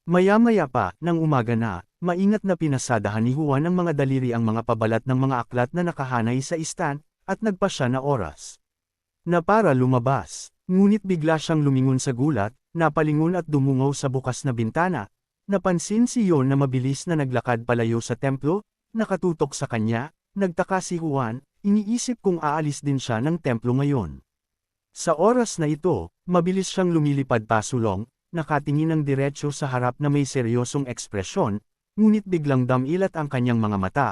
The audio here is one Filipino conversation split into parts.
Maya-maya pa, nang umaga na, maingat na pinasadahan ni Juan ng mga daliri ang mga pabalat ng mga aklat na nakahanay sa istan, at nagpa siya na oras na para lumabas. Ngunit bigla siyang lumingon sa gulat, napalingon at dumungaw sa bukas na bintana. Napansin si Yon na mabilis na naglakad palayo sa templo, nakatutok sa kanya, nagtaka si Juan, iniisip kung aalis din siya ng templo ngayon. Sa oras na ito, mabilis siyang lumilipad pasulong, nakatingin ng diretsyo sa harap na may seryosong ekspresyon, ngunit biglang damilat ang kanyang mga mata,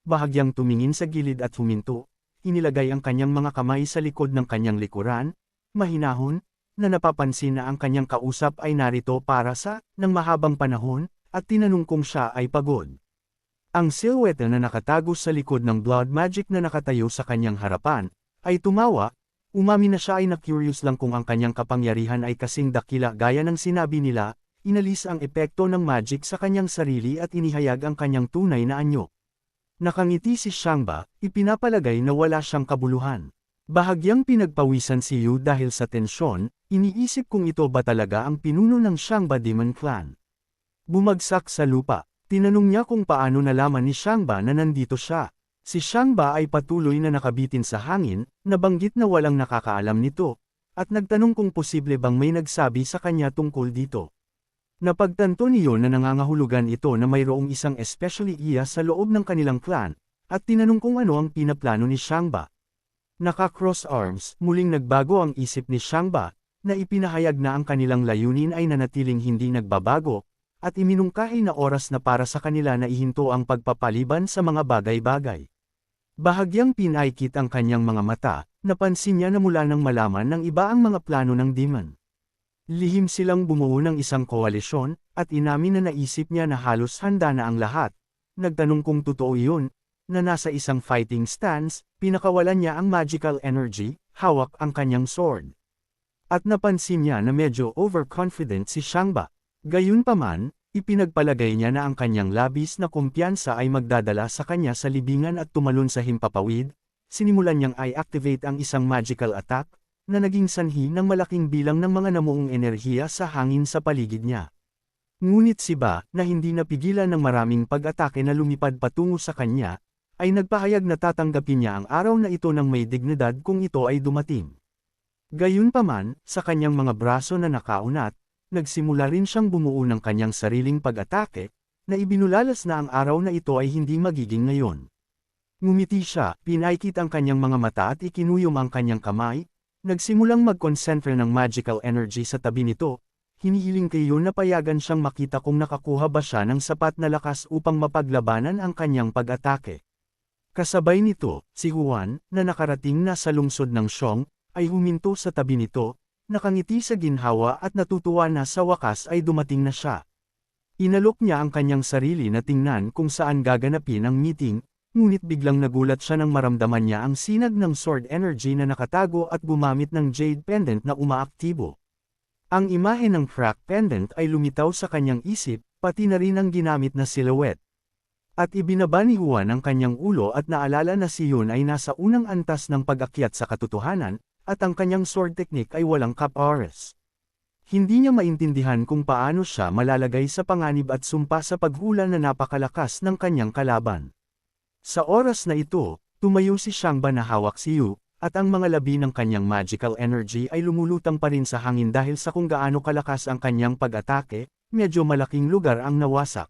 bahagyang tumingin sa gilid at huminto, inilagay ang kanyang mga kamay sa likod ng kanyang likuran, mahinahon, na napapansin na ang kanyang kausap ay narito para sa, ng mahabang panahon, at tinanong kung siya ay pagod. Ang silhouette na nakatago sa likod ng blood magic na nakatayo sa kanyang harapan, ay tumawa, umamin na siya ay na-curious lang kung ang kanyang kapangyarihan ay kasing dakila gaya ng sinabi nila, inalis ang epekto ng magic sa kanyang sarili at inihayag ang kanyang tunay na anyo. Nakangiti si Xiangba, ipinapalagay na wala siyang kabuluhan. Bahagyang pinagpawisan si Yu dahil sa tensyon, iniisip kung ito ba talaga ang pinuno ng Xiangba Demon Clan. Bumagsak sa lupa, tinanong niya kung paano nalaman ni Xiangba na nandito siya. Si Xiangba ay patuloy na nakabitin sa hangin, nabanggit na walang nakakaalam nito, at nagtanong kung posible bang may nagsabi sa kanya tungkol dito. Napagtanto niyo na nangangahulugan ito na mayroong isang especially iya sa loob ng kanilang clan, at tinanong kung ano ang pinaplano ni Xiangba. Naka-cross arms, muling nagbago ang isip ni Xiangba, na ipinahayag na ang kanilang layunin ay nanatiling hindi nagbabago, at iminungkahi na oras na para sa kanila na ihinto ang pagpapaliban sa mga bagay-bagay. Bahagyang pinaikit ang kanyang mga mata, napansin niya na mula nang malaman ng iba ang mga plano ng demon. Lihim silang bumuo ng isang koalisyon, at inamin na naisip niya na halos handa na ang lahat. Nagtanong kung totoo iyon, na nasa isang fighting stance, pinakawalan niya ang magical energy, hawak ang kanyang sword. At napansin niya na medyo overconfident si Xiangba. Gayunpaman, ipinagpalagay niya na ang kanyang labis na kumpiyansa ay magdadala sa kanya sa libingan at tumalon sa himpapawid. Sinimulan niyang i-activate ang isang magical attack, na naging sanhi ng malaking bilang ng mga namuong enerhiya sa hangin sa paligid niya. Ngunit si Ba, na hindi napigilan ng maraming pag-atake na lumipad patungo sa kanya, ay nagpahayag na tatanggapin niya ang araw na ito ng may dignidad kung ito ay dumating. Gayunpaman, sa kanyang mga braso na nakaunat, nagsimula rin siyang bumuo ng kanyang sariling pag-atake, na ibinulalas na ang araw na ito ay hindi magiging ngayon. Ngumiti siya, pinaikit ang kanyang mga mata at ikinuyom ang kanyang kamay, nagsimulang mag-concentrate ng magical energy sa tabi nito, hinihiling kay Yon na payagan siyang makita kung nakakuha ba siya ng sapat na lakas upang mapaglabanan ang kanyang pag-atake. Kasabay nito, si Juan, na nakarating na sa lungsod ng Xiong, ay huminto sa tabi nito, nakangiti sa ginhawa at natutuwa na sa wakas ay dumating na siya. Inalok niya ang kanyang sarili na tingnan kung saan gaganapin ang meeting, ngunit biglang nagulat siya nang maramdaman niya ang sinag ng sword energy na nakatago at gumamit ng jade pendant na umaaktibo. Ang imahe ng frack pendant ay lumitaw sa kanyang isip, pati na rin ang ginamit na silhouette. At ibinaba ni Juan ang kanyang ulo at naalala na si Yon ay nasa unang antas ng pag-akyat sa katotohanan, at ang kanyang sword technique ay walang cap-oras. Hindi niya maintindihan kung paano siya malalagay sa panganib at sumpa sa paghula na napakalakas ng kanyang kalaban. Sa oras na ito, tumayo si Xiangba na hawak si Yu, at ang mga labi ng kanyang magical energy ay lumulutang pa rin sa hangin dahil sa kung gaano kalakas ang kanyang pag-atake, medyo malaking lugar ang nawasak.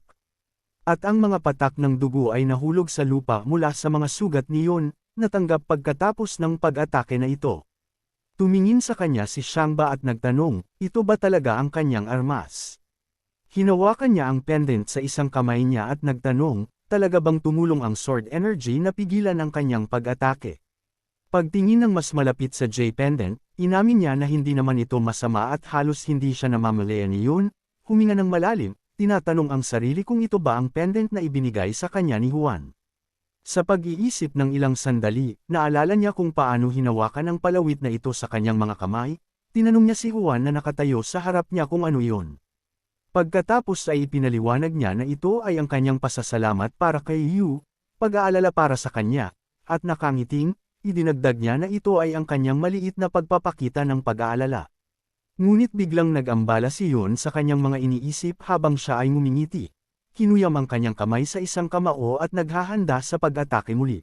At ang mga patak ng dugo ay nahulog sa lupa mula sa mga sugat ni Yon, natanggap pagkatapos ng pag-atake na ito. Tumingin sa kanya si Xiangba at nagtanong, ito ba talaga ang kanyang armas? Hinawakan niya ang pendant sa isang kamay niya at nagtanong, talaga bang tumulong ang sword energy na pigilan ang kanyang pag-atake? Pagtingin ng mas malapit sa J pendant, inamin niya na hindi naman ito masama at halos hindi siya namamalayan ni Yon, huminga ng malalim. Tinatanong ang sarili kung ito ba ang pendant na ibinigay sa kanya ni Juan. Sa pag-iisip ng ilang sandali, naalala niya kung paano hinawakan ang palawit na ito sa kanyang mga kamay, tinanong niya si Juan na nakatayo sa harap niya kung ano iyon. Pagkatapos ay ipinaliwanag niya na ito ay ang kanyang pasasalamat para kay Yu, pag-aalala para sa kanya, at nakangiting, idinagdag niya na ito ay ang kanyang maliit na pagpapakita ng pag-aalala. Ngunit biglang nag-ambala si Yun sa kanyang mga iniisip habang siya ay ngumingiti. Kinuyam ang kanyang kamay sa isang kamao at naghahanda sa pag-atake muli.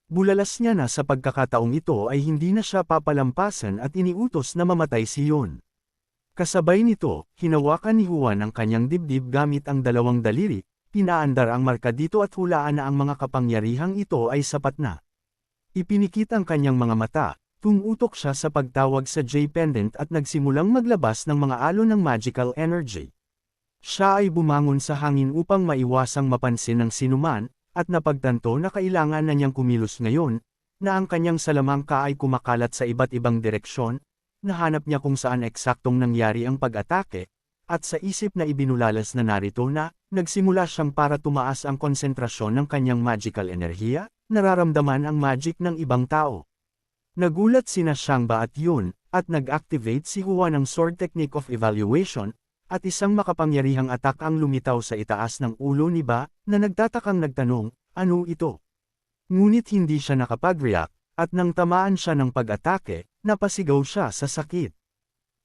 Bulalas niya na sa pagkakataong ito ay hindi na siya papalampasan at iniutos na mamatay si Yun. Kasabay nito, hinawakan ni Juan ang kanyang dibdib gamit ang dalawang daliri, pinaandar ang marka dito at hulaan na ang mga kapangyarihang ito ay sapat na. Ipinikit ang kanyang mga mata, tumutok siya sa pagtawag sa J-Pendant at nagsimulang maglabas ng mga alon ng magical energy. Siya ay bumangon sa hangin upang maiwasang mapansin ng sinuman, at napagtanto na kailangan na niyang kumilos ngayon, na ang kanyang salamangka ay kumakalat sa iba't ibang direksyon. Nahanap niya kung saan eksaktong nangyari ang pag-atake, at sa isip na ibinulalas na narito na, nagsimula siyang para tumaas ang konsentrasyon ng kanyang magical enerhiya, nararamdaman ang magic ng ibang tao. Nagulat sina Xiangba at Yun, at nag-activate si Juan ng Sword Technique of Evaluation, at isang makapangyarihang atak ang lumitaw sa itaas ng ulo ni Ba, na nagtatakang nagtanong, ano ito? Ngunit hindi siya nakapag-react, at nang tamaan siya ng pag-atake, napasigaw siya sa sakit.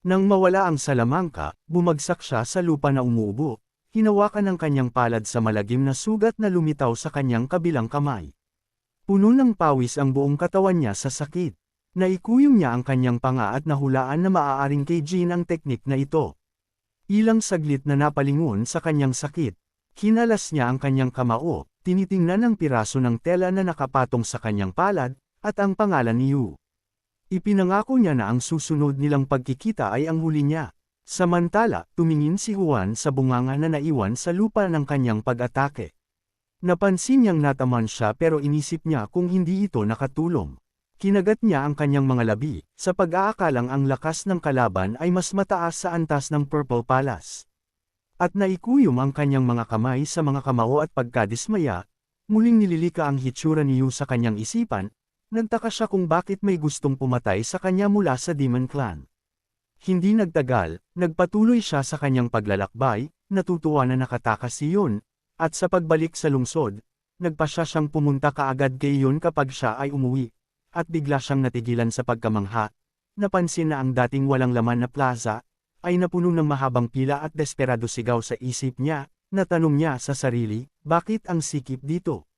Nang mawala ang salamangka, bumagsak siya sa lupa na umuubo, hinawakan ang kanyang palad sa malagim na sugat na lumitaw sa kanyang kabilang kamay. Puno ng pawis ang buong katawan niya sa sakit. Naikuyom niya ang kanyang panga at nahulaan na maaaring kay Jin ang teknik na ito. Ilang saglit na napalingon sa kanyang sakit. Kinalas niya ang kanyang kamao, tinitingnan ang piraso ng tela na nakapatong sa kanyang palad, at ang pangalan ni Yu. Ipinangako niya na ang susunod nilang pagkikita ay ang huli niya. Samantala, tumingin si Juan sa bunganga na naiwan sa lupa ng kanyang pag-atake. Napansin niyang nataman siya pero inisip niya kung hindi ito nakatulong. Kinagat niya ang kanyang mga labi, sa pag-aakalang ang lakas ng kalaban ay mas mataas sa antas ng Purple Palace. At naikuyom ang kanyang mga kamay sa mga kamao at pagkadismaya, muling nililika ang hitsura ni Yu sa kanyang isipan. Nagtaka siya kung bakit may gustong pumatay sa kanya mula sa Demon Clan. Hindi nagtagal, nagpatuloy siya sa kanyang paglalakbay, natutuwa na nakatakas si Yun, at sa pagbalik sa lungsod, nagpasya siyang pumunta kaagad kay Yun kapag siya ay umuwi, at bigla siyang natigilan sa pagkamangha. Napansin na ang dating walang laman na plaza, ay napuno ng mahabang pila at desperado sigaw sa isip niya, natanong niya sa sarili, bakit ang sikip dito?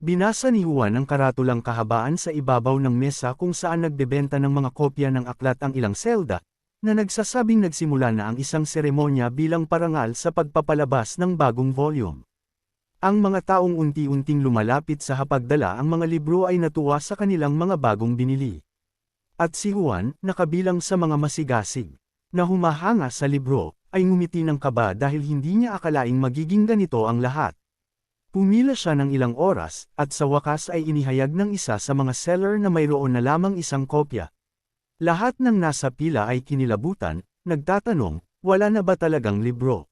Binasa ni Juan ang karatulang kahabaan sa ibabaw ng mesa kung saan nagbebenta ng mga kopya ng aklat ang ilang selda, na nagsasabing nagsimula na ang isang seremonya bilang parangal sa pagpapalabas ng bagong volume. Ang mga taong unti-unting lumalapit sa hapagdala ang mga libro ay natuwa sa kanilang mga bagong binili. At si Juan, nakabilang sa mga masigasig, na humahanga sa libro, ay ngumiti ng kaba dahil hindi niya akalaing magiging ganito ang lahat. Pumila siya ng ilang oras, at sa wakas ay inihayag ng isa sa mga seller na mayroon na lamang isang kopya. Lahat ng nasa pila ay kinilabutan, nagtatanong, wala na ba talagang libro?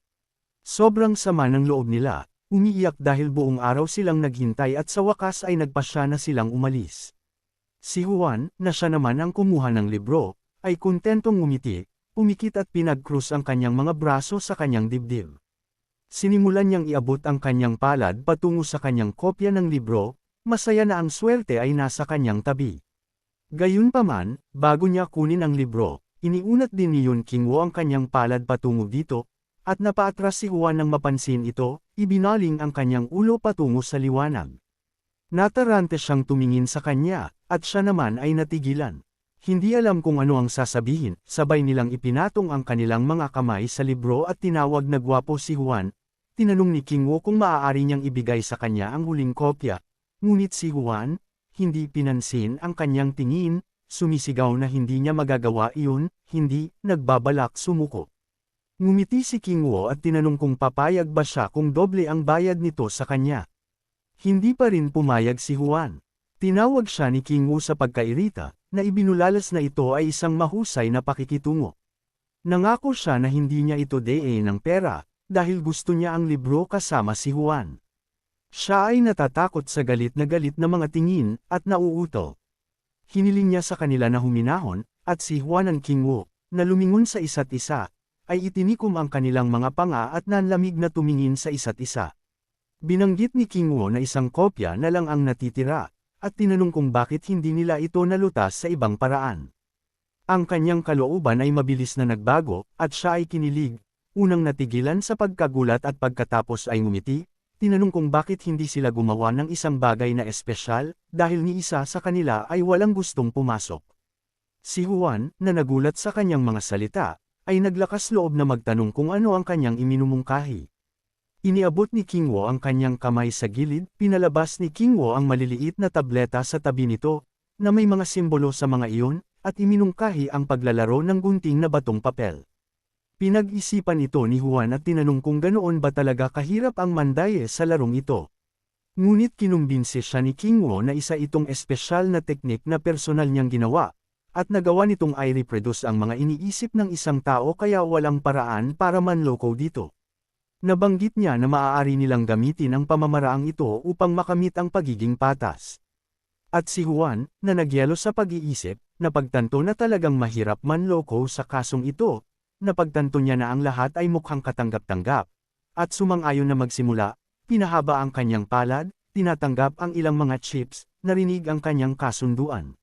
Sobrang sama ng loob nila, umiiyak dahil buong araw silang naghintay at sa wakas ay nagpasya na silang umalis. Si Juan, na siya naman ang kumuha ng libro, ay kontentong ngumiti, pumikit at pinag-krus ang kanyang mga braso sa kanyang dibdib. Sinimulan niyang iabot ang kanyang palad patungo sa kanyang kopya ng libro, masaya na ang swerte ay nasa kanyang tabi. Gayunpaman, bago niya kunin ang libro, iniunat din ni Yun Qingwo ang kanyang palad patungo dito, at napaatras si Juan nang mapansin ito, ibinaling ang kanyang ulo patungo sa liwanag. Natarante siyang tumingin sa kanya, at siya naman ay natigilan. Hindi alam kung ano ang sasabihin, sabay nilang ipinatong ang kanilang mga kamay sa libro at tinawag na gwapo si Juan. Tinanong ni Qingwo kung maaari niyang ibigay sa kanya ang huling kopya, ngunit si Juan, hindi pinansin ang kanyang tingin, sumisigaw na hindi niya magagawa iyon, hindi, nagbabalak sumuko. Ngumiti si Qingwo at tinanong kung papayag ba siya kung doble ang bayad nito sa kanya. Hindi pa rin pumayag si Juan. Tinawag siya ni Qingwo sa pagkairita, na ibinulalas na ito ay isang mahusay na pakikitungo. Nangako siya na hindi niya ito dee ng pera, dahil gusto niya ang libro kasama si Juan. Siya ay natatakot sa galit na mga tingin, at nauuto. Hiniling niya sa kanila na huminahon, at si Juan at Qingwo, na lumingon sa isa't isa, ay itinikom ang kanilang mga panga at nanlamig na tumingin sa isa't isa. Binanggit ni Qingwo na isang kopya na lang ang natitira, at tinanong kung bakit hindi nila ito nalutas sa ibang paraan. Ang kanyang kalooban ay mabilis na nagbago, at siya ay kinilig. Unang natigilan sa pagkagulat at pagkatapos ay ngumiti, tinanong kung bakit hindi sila gumawa ng isang bagay na espesyal, dahil ni isa sa kanila ay walang gustong pumasok. Si Juan, na nagulat sa kanyang mga salita, ay naglakas loob na magtanong kung ano ang kanyang iminumungkahi. Iniabot ni Kingwo ang kanyang kamay sa gilid, pinalabas ni Kingwo ang maliliit na tableta sa tabi nito, na may mga simbolo sa mga iyon, at iminungkahi ang paglalaro ng gunting na batong papel. Pinag-isipan ito ni Juan at tinanong kung ganoon ba talaga kahirap ang mandaye sa larong ito. Ngunit kinumbinsi siya ni Kingwo na isa itong espesyal na teknik na personal niyang ginawa, at nagawa nitong i-reproduce ang mga iniisip ng isang tao kaya walang paraan para manloko dito. Nabanggit niya na maaari nilang gamitin ang pamamaraang ito upang makamit ang pagiging patas. At si Juan, na nagyelo sa pag-iisip, napagtanto na talagang mahirap manloko sa kasong ito, napagtanto niya na ang lahat ay mukhang katanggap-tanggap, at sumang-ayon na magsimula, pinahaba ang kanyang palad, tinatanggap ang ilang mga chips, narinig ang kanyang kasunduan.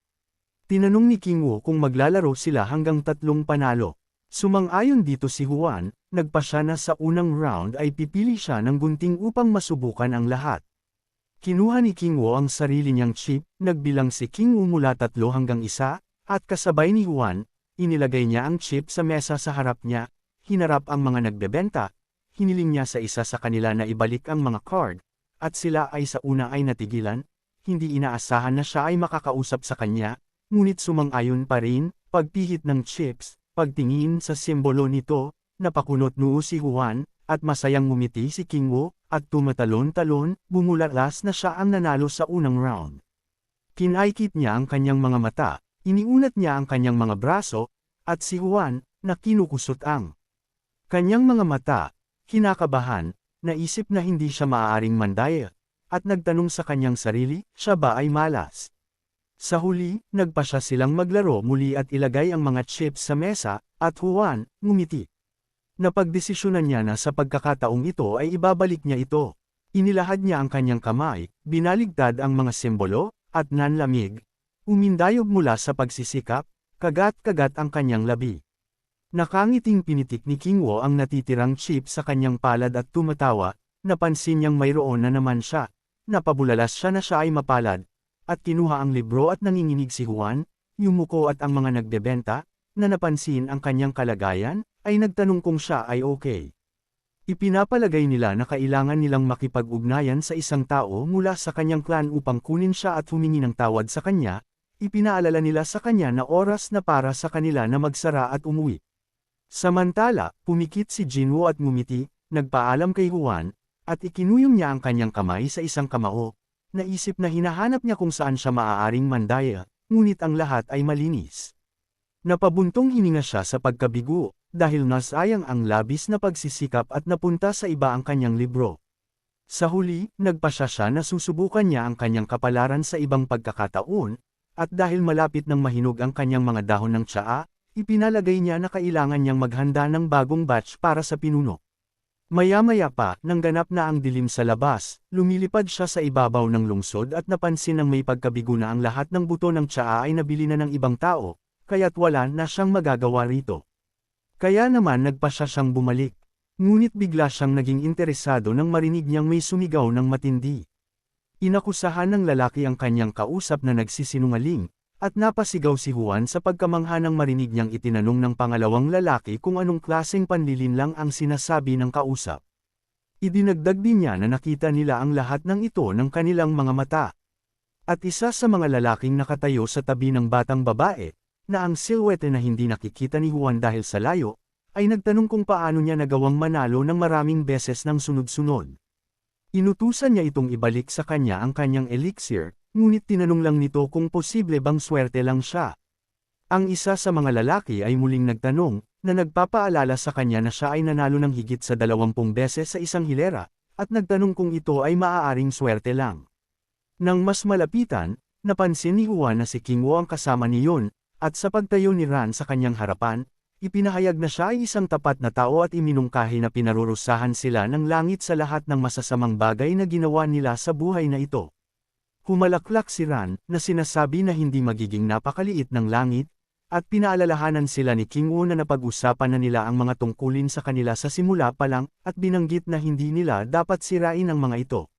Tinanong ni Kingwo kung maglalaro sila hanggang 3 panalo. Sumang-ayon dito si Juan, nagpasya na sa unang round ay pipili siya ng gunting upang masubukan ang lahat. Kinuha ni Kingwo ang sarili niyang chip, nagbilang si Kingwo mula 3 hanggang 1, at kasabay ni Juan, inilagay niya ang chip sa mesa sa harap niya, hinarap ang mga nagbebenta, hiniling niya sa isa sa kanila na ibalik ang mga card, at sila ay sa una ay natigilan, hindi inaasahan na siya ay makakausap sa kanya, ngunit sumang-ayon pa rin, pagpihit ng chips, pagtingin sa simbolo nito, napakunot noo si Juan, at masayang ngumiti si Kingwo, at tumatalon-talon, bumulalas na siya ang nanalo sa unang round. Kinaikit niya ang kanyang mga mata, iniunat niya ang kanyang mga braso, at si Juan, na kinukusot ang kanyang mga mata, kinakabahan, naisip na hindi siya maaaring mandaya, at nagtanong sa kanyang sarili, siya ba ay malas? Sa huli, nagpasya silang maglaro muli at ilagay ang mga chips sa mesa, at Juan, ngumiti. Napagdesisyonan niya na sa pagkakataong ito ay ibabalik niya ito. Inilahad niya ang kanyang kamay, binaligtad ang mga simbolo, at nanlamig. Umindayog mula sa pagsisikap, kagat-kagat ang kanyang labi. Nakangiting pinitik ni Kingwo ang natitirang chip sa kanyang palad at tumatawa, napansin niyang mayroon na naman siya. Napabulalas siya na siya ay mapalad, at kinuha ang libro at nanginginig si Juan, yumuko at ang mga nagbebenta, na napansin ang kanyang kalagayan, ay nagtanong kung siya ay okay. Ipinapalagay nila na kailangan nilang makipag-ugnayan sa isang tao mula sa kanyang clan upang kunin siya at humingi ng tawad sa kanya, ipinaalala nila sa kanya na oras na para sa kanila na magsara at umuwi. Samantala, pumikit si Jinwoo at ngumiti, nagpaalam kay Juan, at ikinuyong niya ang kanyang kamay sa isang kamao. Naisip na hinahanap niya kung saan siya maaaring mandaya, ngunit ang lahat ay malinis. Napabuntong hininga siya sa pagkabigo, dahil nasayang ang labis na pagsisikap at napunta sa iba ang kanyang libro. Sa huli, nagpasya siya na susubukan niya ang kanyang kapalaran sa ibang pagkakataon, at dahil malapit ng mahinog ang kanyang mga dahon ng tsaa, ipinalagay niya na kailangan niyang maghanda ng bagong batch para sa pinuno. Maya-maya pa, nang ganap na ang dilim sa labas, lumilipad siya sa ibabaw ng lungsod at napansin ng may pagkabigo na ang lahat ng buto ng tsaa ay nabili na ng ibang tao, kaya't wala na siyang magagawa rito. Kaya naman nagpasya siyang bumalik. Ngunit bigla siyang naging interesado nang marinig niyang may sumigaw ng matindi. Inakusahan ng lalaki ang kanyang kausap na nagsisinungaling, at napasigaw si Juan sa pagkamangha nang marinig niyang itinanong ng pangalawang lalaki kung anong klaseng panlilinlang ang sinasabi ng kausap. Idinagdag din niya na nakita nila ang lahat ng ito ng kanilang mga mata. At isa sa mga lalaking nakatayo sa tabi ng batang babae, na ang silhouette na hindi nakikita ni Juan dahil sa layo, ay nagtanong kung paano niya nagawang manalo ng maraming beses ng sunod-sunod. Inutusan niya itong ibalik sa kanya ang kanyang elixir, ngunit tinanong lang nito kung posible bang swerte lang siya. Ang isa sa mga lalaki ay muling nagtanong, na nagpapaalala sa kanya na siya ay nanalo ng higit sa 20 beses sa isang hilera, at nagtanong kung ito ay maaaring swerte lang. Nang mas malapitan, napansin ni Juan na si Kingwo ang kasama niyon, at sa pagtayo ni Ran sa kanyang harapan, ipinahayag na siya ay isang tapat na tao at iminungkahi na pinarurusahan sila ng langit sa lahat ng masasamang bagay na ginawa nila sa buhay na ito. Humalaklak si Ran, na sinasabi na hindi magiging napakaliit ng langit, at pinaalalahanan sila ni King Wu na napag-usapan na nila ang mga tungkulin sa kanila sa simula pa lang, at binanggit na hindi nila dapat sirain ang mga ito.